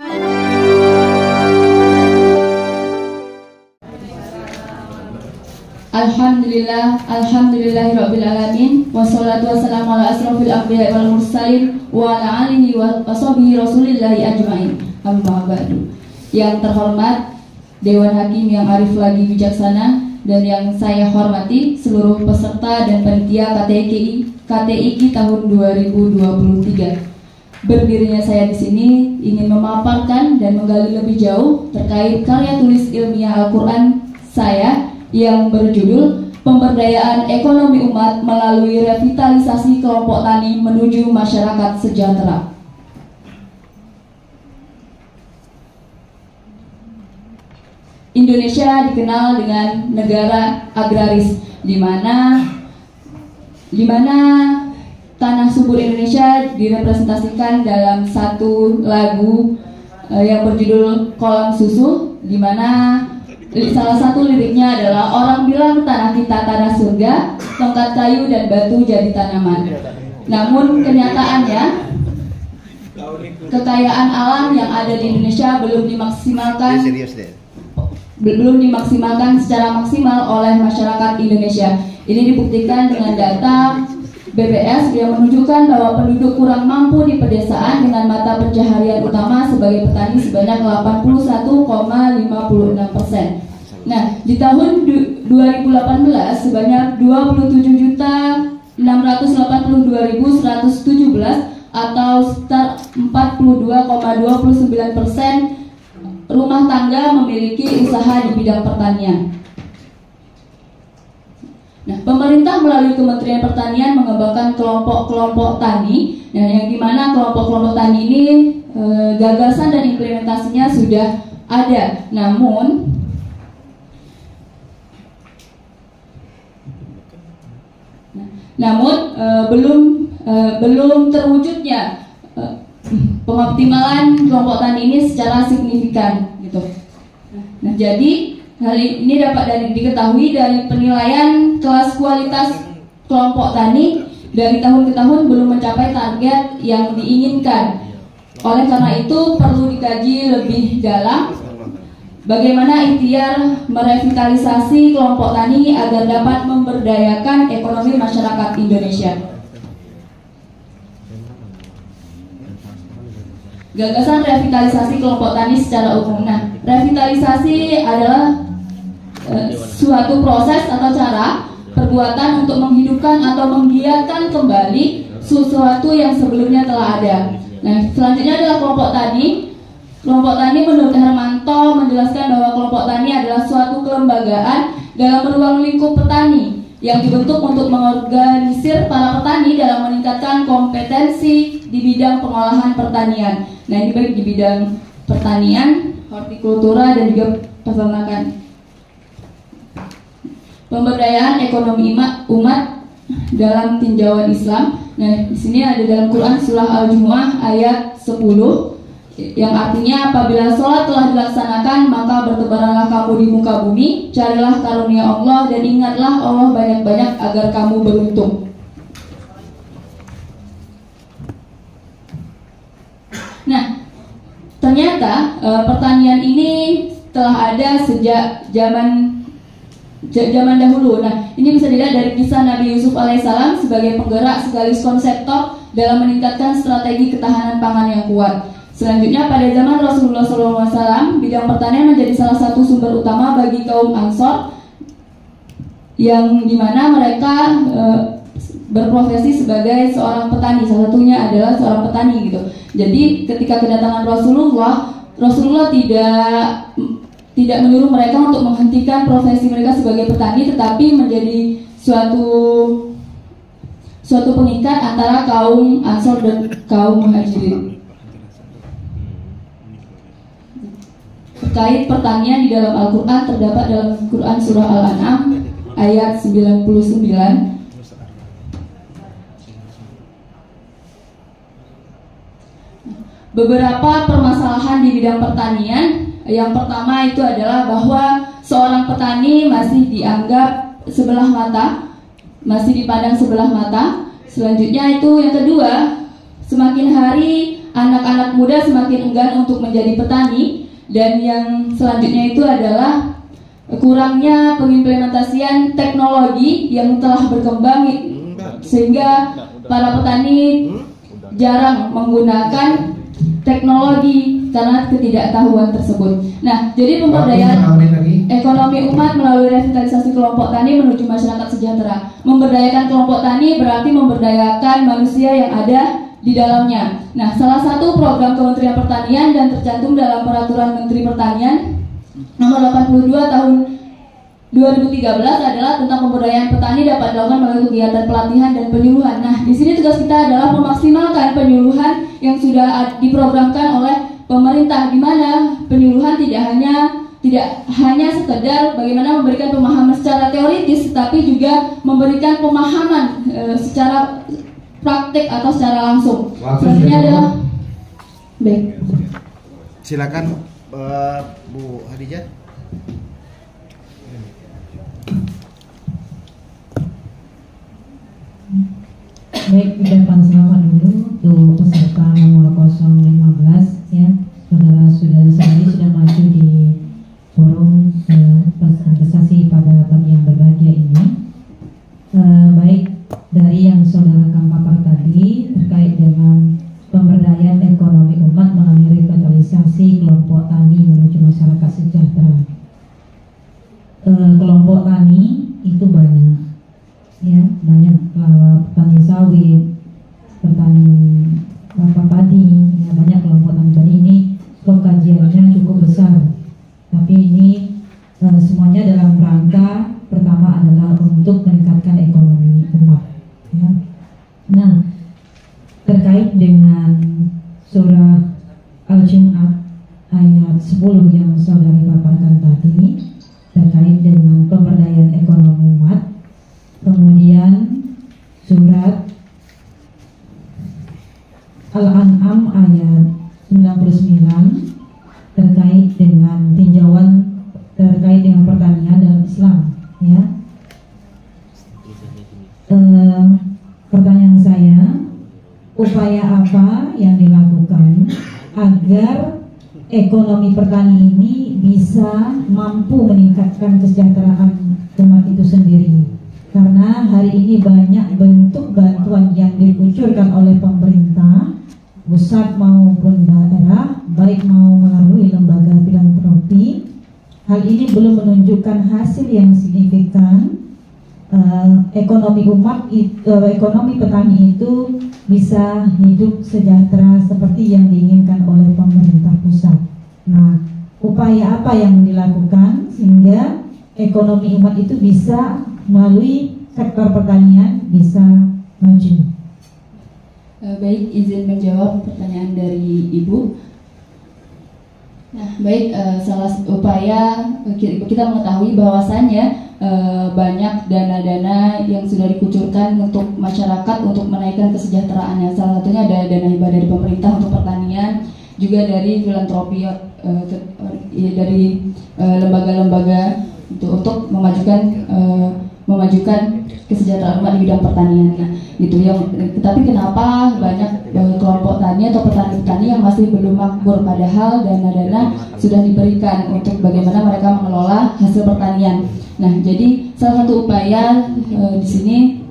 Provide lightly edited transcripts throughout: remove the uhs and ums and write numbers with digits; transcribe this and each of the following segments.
Alhamdulillahirabbil alamin wassalatu wassalamu ala asrofil anbiya'i wal mursalin wa ala alihi wa sahbihi rasulillahi ajmain. Amma ba'du. Yang terhormat Dewan Hakim yang arif lagi bijaksana dan yang saya hormati seluruh peserta dan panitia KTIK tahun 2023. Berdirinya saya di sini ingin memaparkan dan menggali lebih jauh terkait karya tulis ilmiah Al-Quran saya yang berjudul Pemberdayaan Ekonomi Umat melalui Revitalisasi Kelompok Tani menuju Masyarakat Sejahtera. Indonesia dikenal dengan negara agraris, di mana tanah subur Indonesia direpresentasikan dalam satu lagu yang berjudul Kolam Susu, di mana salah satu liriknya adalah orang bilang tanah kita tanah surga, tongkat kayu dan batu jadi tanaman. Namun kenyataannya kekayaan alam yang ada di Indonesia belum dimaksimalkan secara maksimal oleh masyarakat Indonesia. Ini dibuktikan dengan data BPS yang menunjukkan bahwa penduduk kurang mampu di pedesaan dengan mata pencaharian utama sebagai petani sebanyak 81,56%. Nah, di tahun 2018 sebanyak 27.682.117 atau sekitar 42,29% rumah tangga memiliki usaha di bidang pertanian. Nah, pemerintah melalui Kementerian Pertanian mengembangkan kelompok-kelompok tani, nah yang dimana kelompok-kelompok tani ini gagasan dan implementasinya sudah ada, namun belum terwujudnya pengoptimalan kelompok tani ini secara signifikan, gitu. Nah, jadi hal ini dapat diketahui dari penilaian kelas kualitas kelompok tani dari tahun ke tahun belum mencapai target yang diinginkan. Oleh karena itu perlu dikaji lebih dalam bagaimana ikhtiar merevitalisasi kelompok tani agar dapat memberdayakan ekonomi masyarakat Indonesia. Gagasan revitalisasi kelompok tani secara umum. Nah, revitalisasi adalah suatu proses atau cara perbuatan untuk menghidupkan atau menggiatkan kembali sesuatu yang sebelumnya telah ada. Nah, selanjutnya adalah kelompok tani. Kelompok tani menurut Hermanto menjelaskan bahwa kelompok tani adalah suatu kelembagaan dalam ruang lingkup petani yang dibentuk untuk mengorganisir para petani dalam meningkatkan kompetensi di bidang pengolahan pertanian. Nah, ini baik di bidang pertanian, hortikultura dan juga peternakan. Pemberdayaan ekonomi umat dalam tinjauan Islam. Nah, di sini ada dalam Quran surah Al-Jumu'ah ayat 10 yang artinya apabila sholat telah dilaksanakan maka bertebaranlah kamu di muka bumi, carilah karunia Allah dan ingatlah Allah banyak-banyak agar kamu beruntung. Nah, ternyata pertanian ini telah ada sejak zaman dahulu. Nah, ini bisa dilihat dari kisah Nabi Yusuf alaihissalam sebagai penggerak sekaligus konseptor dalam meningkatkan strategi ketahanan pangan yang kuat. Selanjutnya pada zaman Rasulullah SAW, bidang pertanian menjadi salah satu sumber utama bagi kaum Ansor, yang dimana mereka berprofesi sebagai seorang petani. Salah satunya adalah seorang petani, gitu. Jadi ketika kedatangan Rasulullah tidak menyuruh mereka untuk menghentikan profesi mereka sebagai petani, tetapi menjadi suatu pengikat antara kaum Ansor dan kaum Muhajirin. Terkait pertanian di dalam Al-Quran terdapat dalam Quran surah Al-An'am ayat 99. Beberapa permasalahan di bidang pertanian. Yang pertama itu adalah bahwa seorang petani masih dianggap sebelah mata, masih dipandang sebelah mata. Selanjutnya itu yang kedua, semakin hari anak-anak muda semakin enggan untuk menjadi petani, dan yang selanjutnya itu adalah kurangnya pengimplementasian teknologi yang telah berkembang sehingga para petani jarang menggunakan teknologi karena ketidaktahuan tersebut. Nah, jadi pemberdayaan ekonomi umat melalui revitalisasi kelompok tani menuju masyarakat sejahtera. Memberdayakan kelompok tani berarti memberdayakan manusia yang ada di dalamnya. Nah, salah satu program Kementerian Pertanian dan tercantum dalam Peraturan Menteri Pertanian Nomor 82 Tahun 2013 adalah tentang pemberdayaan petani dapat dilakukan melalui kegiatan pelatihan dan penyuluhan. Nah, di sini tugas kita adalah memaksimalkan penyuluhan yang sudah diprogramkan oleh pemerintah, di mana penyuluhan tidak hanya sekedar bagaimana memberikan pemahaman secara teoritis, tapi juga memberikan pemahaman secara praktik atau secara langsung. Selanjutnya adalah baik. Silakan Bu Hadijah. Baik, ucapan selamat dulu untuk peserta nomor 015 ya. Saudara-saudara saya sudah maju di forum presentasi pada pagi yang berbahagia ini. Baik, dari yang saudara paparkan tadi terkait dengan pemberdayaan ekonomi umat melalui revitalisasi kelompok tani menuju masyarakat sejahtera. Kelompok tani itu banyak, ya, banyak petani sawit, petani padi, ya, banyak kelompok tani ini. Kajiannya cukup besar, tapi ini semuanya dalam rangka pertama adalah untuk meningkatkan ekonomi umat, ya. Nah, terkait dengan surah Al-Jum'at ayat 10 yang saudari paparkan tadi terkait dengan pemberdayaan ekonomi umat, kemudian surat Al-An'am ayat 99 terkait dengan tinjauan terkait dengan pertanian dalam Islam, ya. Pertanyaan saya, upaya apa yang dilakukan agar ekonomi petani ini bisa mampu meningkatkan kesejahteraan umat itu sendiri? Karena hari ini banyak bentuk bantuan yang dikucurkan oleh pemerintah pusat maupun daerah, baik mau melalui lembaga filantropi. Hal ini belum menunjukkan hasil yang signifikan. Ekonomi ekonomi petani itu bisa hidup sejahtera seperti yang diinginkan oleh pemerintah pusat. Nah, upaya apa yang dilakukan sehingga ekonomi umat itu bisa melalui sektor pertanian bisa maju? Baik, izin menjawab pertanyaan dari Ibu. Nah, baik, salah upaya kita mengetahui bahwasannya banyak dana-dana yang sudah dikucurkan untuk masyarakat untuk menaikkan kesejahteraannya. Salah satunya ada dana hibah dari pemerintah untuk pertanian, juga dari filantropi dari lembaga-lembaga untuk memajukan kesejahteraan umat di bidang pertanian. Nah, gitu yang. Tapi kenapa banyak kelompok tani atau petani-petani yang masih belum makmur, padahal dana-dana sudah diberikan untuk bagaimana mereka mengelola hasil pertanian. Nah, jadi salah satu upaya di sini,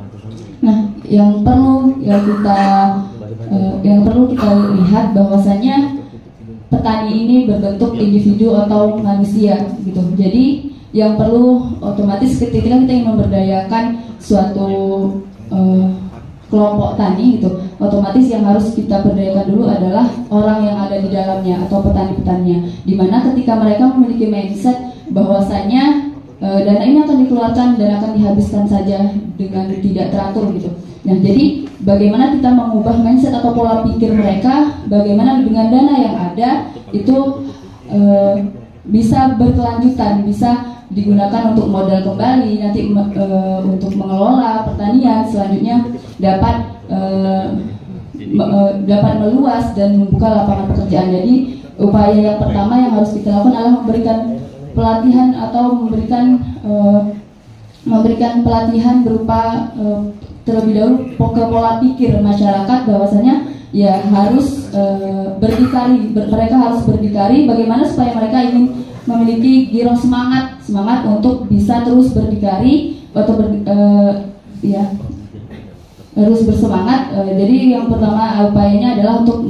nah yang perlu kita lihat bahwasanya petani ini berbentuk individu atau manusia, gitu. Jadi yang perlu otomatis ketika kita ingin memberdayakan suatu kelompok tani, gitu, otomatis yang harus kita berdayakan dulu adalah orang yang ada di dalamnya atau petani-petaninya, dimana ketika mereka memiliki mindset bahwasanya dana ini akan dikeluarkan dan akan dihabiskan saja dengan tidak teratur, gitu. Nah, jadi bagaimana kita mengubah mindset atau pola pikir mereka, bagaimana dengan dana yang ada itu bisa berkelanjutan, bisa digunakan untuk modal kembali nanti untuk mengelola pertanian, selanjutnya dapat meluas dan membuka lapangan pekerjaan. Jadi upaya yang pertama yang harus kita lakukan adalah memberikan pelatihan atau memberikan pelatihan berupa terlebih dahulu pola pikir masyarakat bahwasanya ya harus berdikari. Mereka harus berdikari. Bagaimana supaya mereka ingin memiliki giroh semangat untuk bisa terus berdikari atau harus bersemangat. Jadi yang pertama upayanya adalah untuk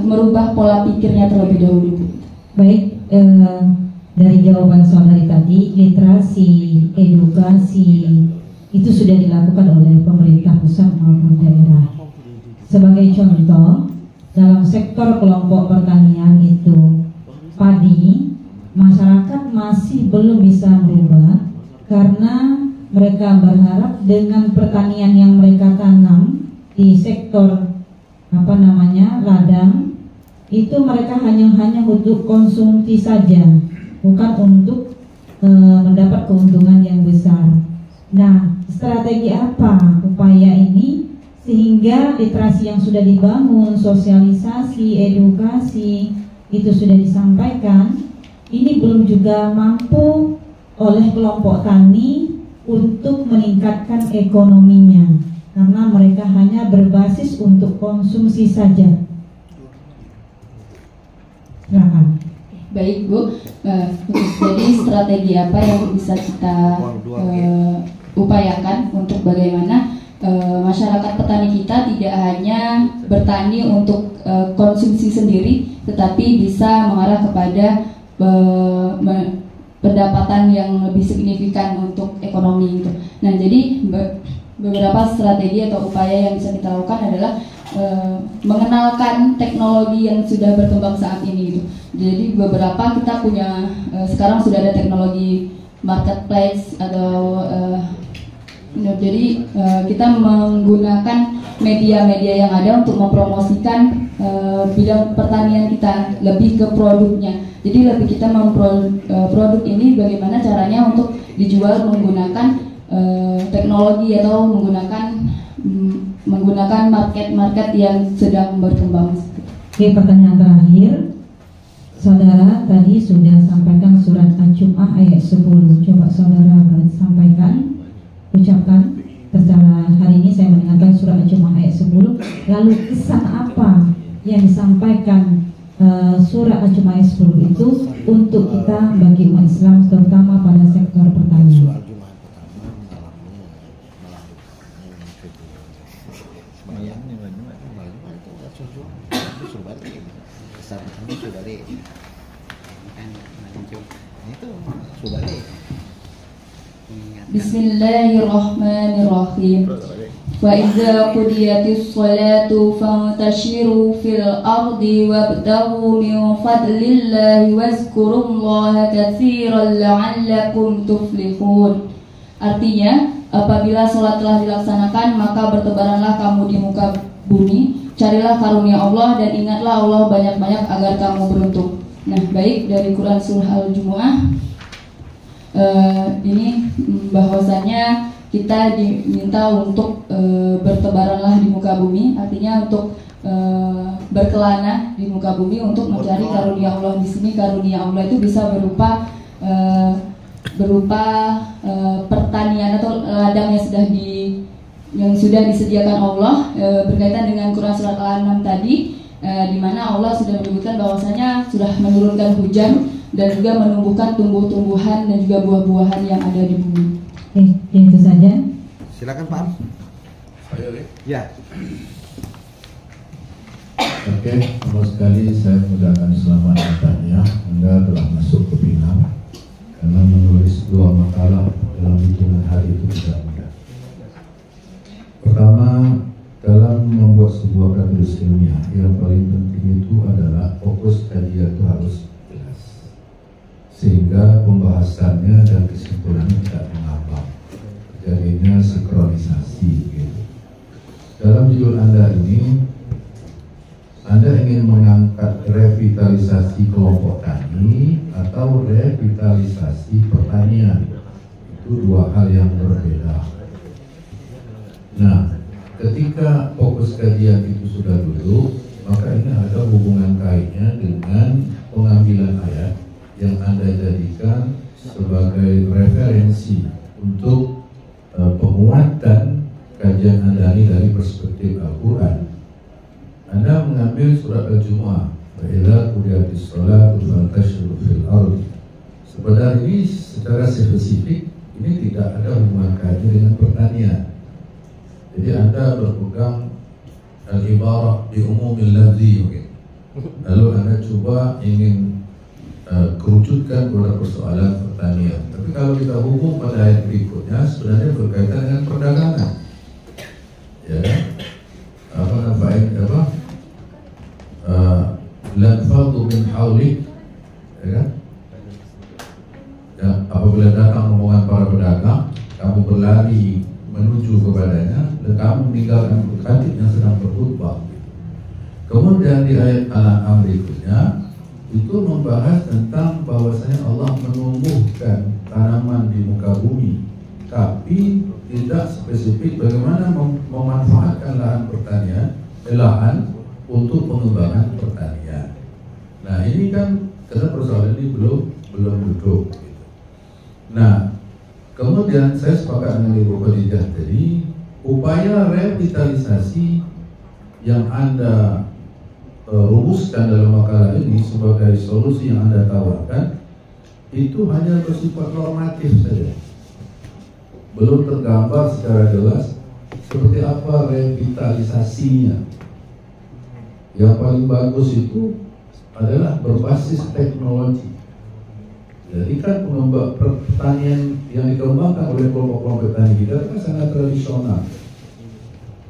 merubah pola pikirnya terlebih dahulu. Baik, dari jawaban saudari tadi, literasi, edukasi itu sudah dilakukan oleh pemerintah pusat maupun daerah. Sebagai contoh, dalam sektor kelompok pertanian itu padi, masyarakat masih belum bisa berubah karena mereka berharap dengan pertanian yang mereka tanam di sektor ladang itu mereka hanya untuk konsumsi saja, bukan untuk mendapat keuntungan yang besar. Nah, strategi apa upaya ini sehingga literasi yang sudah dibangun, sosialisasi, edukasi itu sudah disampaikan, ini belum juga mampu oleh kelompok tani untuk meningkatkan ekonominya karena mereka hanya berbasis untuk konsumsi saja. Silakan. Baik Bu, jadi strategi apa yang bisa kita upayakan untuk bagaimana masyarakat petani kita tidak hanya bertani untuk konsumsi sendiri, tetapi bisa mengarah kepada pendapatan yang lebih signifikan untuk ekonomi gitu. Nah, jadi beberapa strategi atau upaya yang bisa kita lakukan adalah mengenalkan teknologi yang sudah berkembang saat ini gitu. Jadi beberapa kita punya sekarang sudah ada teknologi marketplace atau jadi kita menggunakan media-media yang ada untuk mempromosikan bidang pertanian kita lebih ke produknya. Jadi lebih kita produk ini bagaimana caranya untuk dijual menggunakan teknologi atau menggunakan market yang sedang berkembang. Oke, pertanyaan terakhir. Saudara tadi sudah sampaikan surat Al-Jum'ah ayat 10. Coba saudara sampaikan, ucapkan secara hari ini saya mendengarkan surat Al-Jum'ah ayat 10. Lalu kesan apa yang disampaikan surat Al-Jum'ah ayat 10 itu untuk kita bagi umat Islam terutama pada sektor pertanian? Bismillahirrahmanirrahim. Wa idza qudiyatis salatu fantashiru fil ardi wabtaghu min fadlillahi wazkurullaha katsiran la'allakum tuflihun. Artinya, apabila salat telah dilaksanakan, maka bertebaranlah kamu di muka bumi, carilah karunia Allah dan ingatlah Allah banyak-banyak agar kamu beruntung. Nah, baik, dari Quran surah Al-Jumu'ah ini bahwasanya kita diminta untuk bertebaranlah di muka bumi, artinya untuk berkelana di muka bumi untuk mencari karunia Allah. Di sini karunia Allah itu bisa berupa pertanian atau ladang yang sudah disediakan Allah, berkaitan dengan Quran surat Al-An'am tadi, di mana Allah sudah menyebutkan bahwasanya sudah menurunkan hujan dan juga menumbuhkan tumbuh-tumbuhan dan juga buah-buahan yang ada di bumi. Itu saja. Silakan Pak. Ya. Oke, pertama sekali saya mengucapkan selamat datangnya Anda telah masuk ke Pinang, karena menulis 2 makalah dalam hitungan hari itu tidak mudah. Pertama, dalam membuat sebuah kajian ilmiah yang paling penting itu adalah fokus kajian itu harus jelas, sehingga pembahasannya dan kesimpulannya tidak mengambang, terjadinya sinkronisasi gitu. Dalam judul Anda ini, Anda ingin mengangkat revitalisasi kelompok tani atau revitalisasi pertanian. Itu 2 hal yang berbeda. Nah, ketika fokus kajian itu sudah duduk, maka ini ada hubungan kaitnya dengan pengambilan ayat yang Anda jadikan sebagai referensi untuk penguatan kajian Anda ini dari perspektif Al-Quran. Anda mengambil surat Al-Jumu'ah, wa idza qudiyatis sholatu fantashiru fil ardi. Sebenarnya ini secara spesifik ini tidak ada hubungan kaitannya dengan pertanian. Jadi Anda berpegang al-ibarah bi umumil lafzi mungkin. Lalu Anda coba ingin kerucutkan pada persoalan pertanian. Tapi kalau kita hubung pada ayat berikutnya, sebenarnya berkaitan dengan perdagangan. Ya, lan fadhu min hawlik, ya kan? Ya, apabila datang rombongan para pedagang, kamu berlari menuju kepadanya, dan kamu meninggalkan khatib yang sedang berkhutbah. Kemudian di ayat Al-An'am berikutnya itu membahas tentang bahwasanya Allah menumbuhkan tanaman di muka bumi, tapi tidak spesifik bagaimana memanfaatkan lahan pertanian, lahan untuk pengembangan pertanian. Nah ini kan karena persoalan ini belum duduk. Gitu. Nah kemudian saya sepakat dengan Ibu Khadijah tadi, upaya revitalisasi yang Anda rumuskan dalam makalah ini sebagai solusi yang Anda tawarkan itu hanya bersifat normatif saja, belum tergambar secara jelas seperti apa revitalisasinya. Yang paling bagus itu adalah berbasis teknologi. Jadi kan pertanian yang dikembangkan oleh kelompok-kelompok petani kita kan sangat tradisional.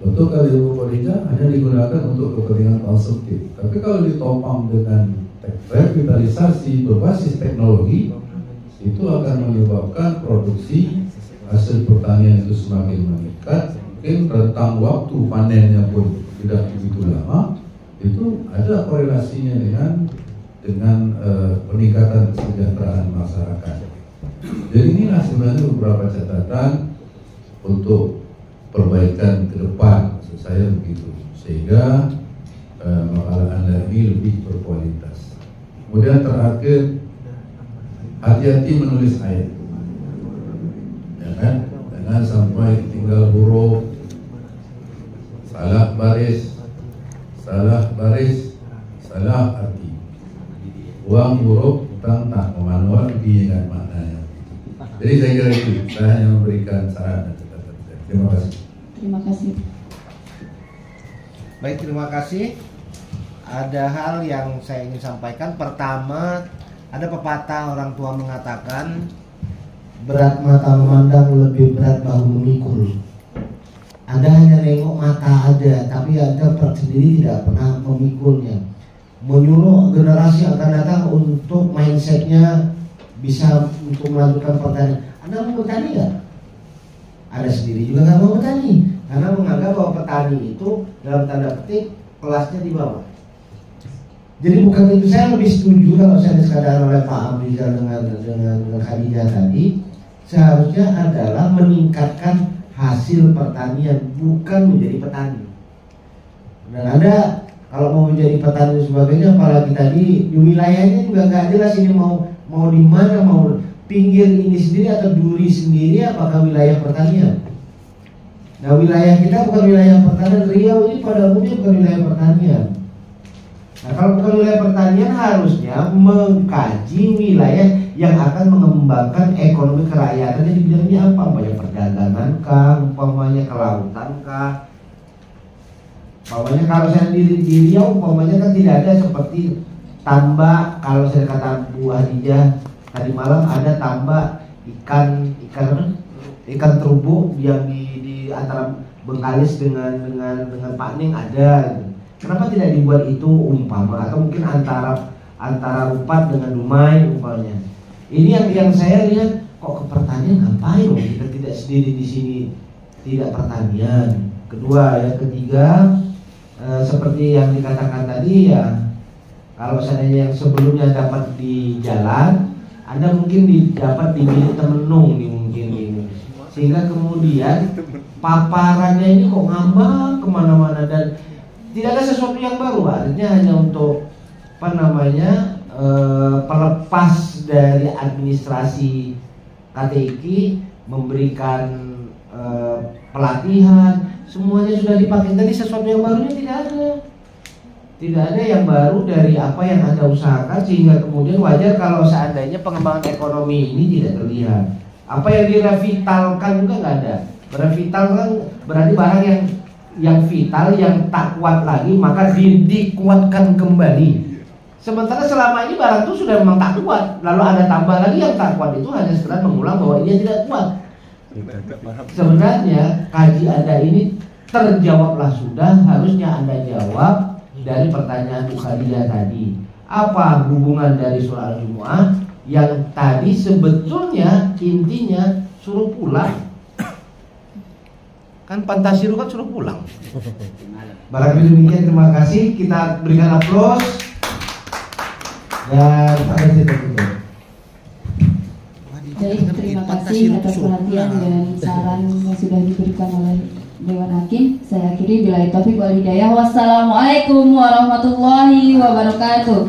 Betul kali Ibu Khadijah hanya digunakan untuk kepentingan konsumtif. Tapi kalau ditopang dengan revitalisasi berbasis teknologi, itu akan menyebabkan produksi hasil pertanian itu semakin meningkat. Mungkin rentang waktu panennya pun tidak begitu lama. Itu ada korelasinya dengan peningkatan kesejahteraan masyarakat. Jadi inilah sebenarnya beberapa catatan untuk perbaikan ke depan, maksud saya begitu, sehingga makalah Anda ini lebih berkualitas. Kemudian terakhir, hati-hati menulis ayat, ya kan? Jangan sampai tinggal huruf, salah baris, salah arti, uang huruf tentang tak manual dengan maknanya. Jadi saya kira itu, saya hanya memberikan saran dan catatan. Terima kasih. Terima kasih. Baik, terima kasih. Ada hal yang saya ingin sampaikan. Pertama, ada pepatah orang tua mengatakan, berat mata memandang lebih berat bahu memikul. Anda hanya nengok mata ada, tapi Anda sendiri tidak pernah memikulnya. Menyuruh generasi akan datang untuk mindsetnya bisa untuk melanjutkan pertanian. Anda mau bertani nggak? Ada sendiri juga nggak mau bertani, karena menganggap bahwa petani itu dalam tanda petik kelasnya di bawah. Jadi bukan itu, saya lebih setuju kalau saya dikatakan oleh Pak Abrizal dengan Khadijah tadi, seharusnya adalah meningkatkan hasil pertanian, bukan menjadi petani. Dan Anda kalau mau menjadi petani dan sebagainya, apalagi tadi di wilayahnya juga nggak jelas ini mau di mana, mau pinggir ini sendiri atau duri sendiri, apakah wilayah pertanian. Nah wilayah kita bukan wilayah pertanian, Riau ini pada umumnya bukan wilayah pertanian. Nah kalau bukan wilayah pertanian, harusnya mengkaji wilayah yang akan mengembangkan ekonomi kerakyatan di bidangnya apa, banyak perdagangan kah, umpamanya kelautan kah. Umpamanya kalau saya di Riau, umpamanya kan tidak ada seperti tambak. Kalau saya kata Bu Khadijah tadi malam, ada tambak ikan terumbu yang di antara Bengkalis dengan Pak Ning ada. Kenapa tidak dibuat itu umpama, atau mungkin antara Rupat dengan Dumai umpamanya. Ini yang saya lihat, kok ke pertanian ngapain? Kita tidak sendiri di sini tidak pertanian. Kedua, yang ketiga, seperti yang dikatakan tadi ya, kalau seandainya yang sebelumnya dapat di jalan, Anda mungkin dapat di bilik temenung nih mungkin ini, sehingga kemudian paparannya ini kok ngambang kemana-mana dan tidak ada sesuatu yang baru. Artinya hanya untuk pelepas dari administrasi KTIK, memberikan pelatihan, semuanya sudah dipakai. Tadi sesuatu yang barunya tidak ada. Tidak ada yang baru dari apa yang Anda usahakan, sehingga kemudian wajar kalau seandainya pengembangan ekonomi ini tidak terlihat. Apa yang direvitalkan juga nggak ada. Revital kan berarti barang yang vital, yang tak kuat lagi, maka dikuatkan kembali. Sementara selama ini barang itu sudah memang tak kuat, lalu ada tambah lagi yang tak kuat, itu hanya sekedar mengulang bahwa dia tidak kuat. Sebenarnya kaji Anda ini terjawablah sudah, harusnya Anda jawab dari pertanyaan Ukhadia tadi. Apa hubungan dari surah Al-Jumu'ah yang tadi sebetulnya intinya suruh pulang? Kan Pantasiru kan suruh pulang. Barangkali demikian, terima kasih. Kita berikan aplaus. Dan pada situ. Baik, terima kasih atas perhatian dan saran yang sudah diberikan oleh Dewan Hakim. Saya akhiri, billahi taufik wal hidayah. Wassalamualaikum warahmatullahi wabarakatuh.